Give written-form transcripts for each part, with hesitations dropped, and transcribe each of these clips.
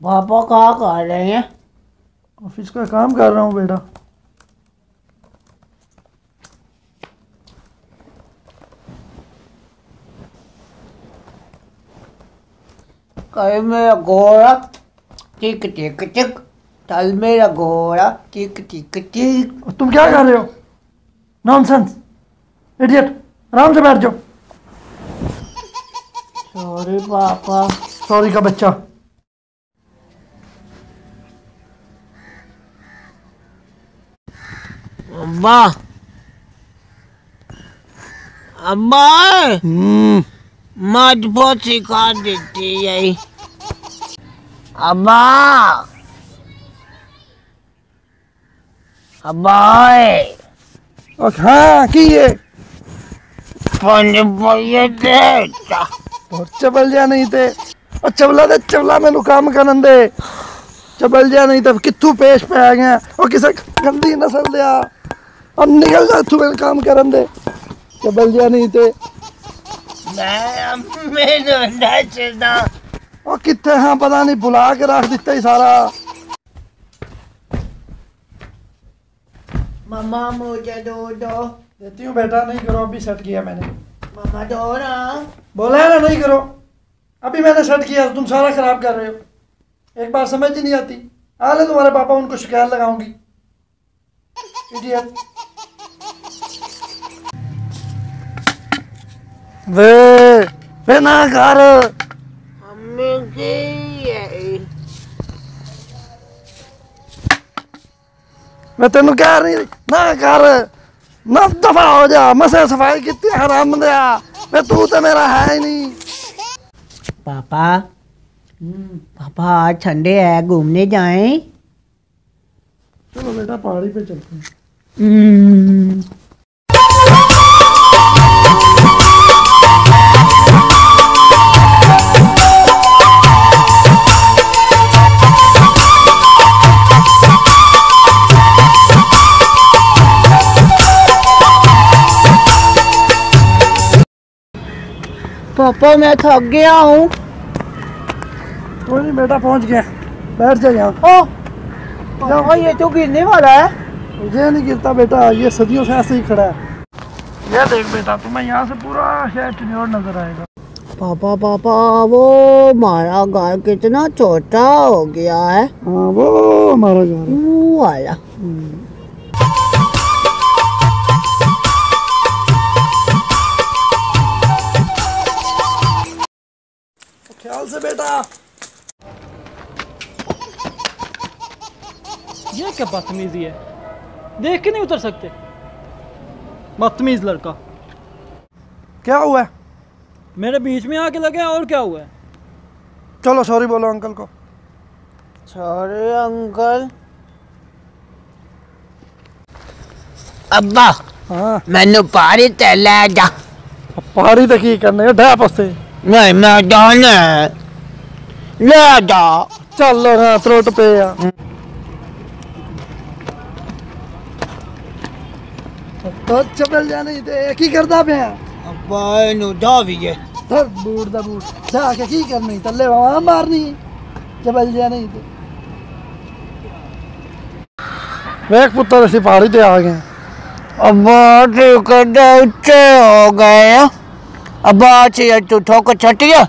पापा क्या कर रहे हैं? ऑफिस का काम कर रहा हूँ बेटा। कल मेरा घोड़ा टिक टिक टिक, कल मेरा घोड़ा टिक टिक टिक। तुम क्या कर रहे हो? नॉनसेंस, इडियट, आराम से बैठ जाओ। सॉरी पापा। सॉरी का बच्चा। अम्मा, अम्मा मत बहुत सिखा देती है। अम्मा, अम्मा हाँ की है देता और चबल जा नहीं थे और चबला दे चबला मैनू काम करन दे। चबल जा नहीं तो कित्थू पेश पे आ गया और किसे गंदी नस्ल दिया और निकल जा तू मेरे काम करन दे। चबल जा नहीं थे और कितने हाँ पता नहीं बुला के रख दिता ही सारा। मम्मा मुझे दो दो। देती हूँ बेटा, नहीं करो, अभी सेट किया मैंने। मम्मा दो ना। बोला है ना नहीं करो, अभी मैंने सेट किया, तुम सारा खराब कर रहे हो। एक बार समझ ही नहीं आती। आ ले तुम्हारे पापा, उनको शिकायत लगाऊंगी। इडियट। वे ना कर। मम्मी की है। मैं तेन कह रही ना कर, ना दफा हो जा। मसे सफाई कितनी हराम दिया, मैं तू तो मेरा है ही नहीं। पापा, पापा आज संडे है, घूमने जाएं? चलो बेटा पहाड़ी पे चलते हैं। पापा मैं थक गया हूँ। कोई नहीं बेटा, पहुंच गया, बैठ जा यहाँ। ओ पापा, ये तो गिरने वाला है। ये नहीं गिरता बेटा, ये सदियों से ऐसे ही खड़ा है। ये देख बेटा, तुम्हें यहाँ से पूरा शहर चिन्योर नजर आएगा। पापा पापा, वो हमारा घर कितना छोटा हो गया है। हाँ वो हमारा घर है। वो वाला। ख्याल से बेटा। ये क्या बदतमीजी है, देख के नहीं उतर सकते? बदतमीज लड़का। क्या हुआ है? मेरे बीच में आके लगे, और क्या हुआ है? चलो सॉरी बोलो अंकल को। Sorry uncle. अब्बा, हाँ मैनू पारी ते ले जा। पहाड़ी तक ही करने ढाप से नहीं मैं जाना है, ले जा। चल हाँ त्रोट पे आ। तो चबल जा नहीं थे की करदा पे। अब्बा इनू जा भी है। धर बूट दा बूट जाके की करनी, तल्ले वहां मारनी। चबल जा नहीं थे। वेख पुत्र ऐसी पहाड़ी ते आ गए। अब्बा ठीक है, ऊंचे हो गए। अब्बा चाहिए तू ठोक छटिया,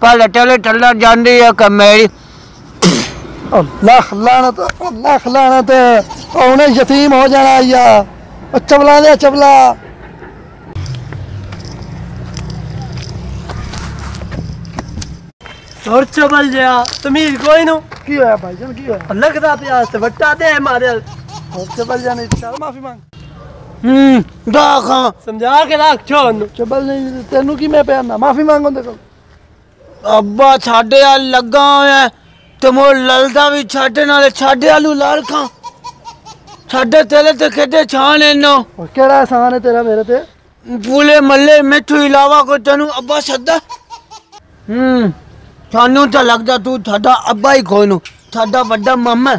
पहले चले चलना जानी है कि मेरी। लाख लानत, लाख लानत। उन्हें यतीम हो जाना या चबला दे चबला। और चबल जा तमीज कोई नो की होया भाईजान, की होया? लगदा पे से बट्टा दे हमारे। और चबल जा नहीं चल माफी मांग। देखा समझा के रख छोड़। चबल नहीं तेनू की मैं पहनना, माफी मांगो देखो। अब्बा छाड़े आल लगा है तो मोर ललदा भी छाड़े नाले छाड़े आलू लाल खा छाड़े तेरे ते केडे छान इनो। और केड़ा एहसान है तेरा मेरे ते? पूरे मल्ले मिठू इलावा को तेनू अब्बा सदा। सानू तो लगदा तू साडा अब्बा ही कोई नु, साडा बड़ा मामा।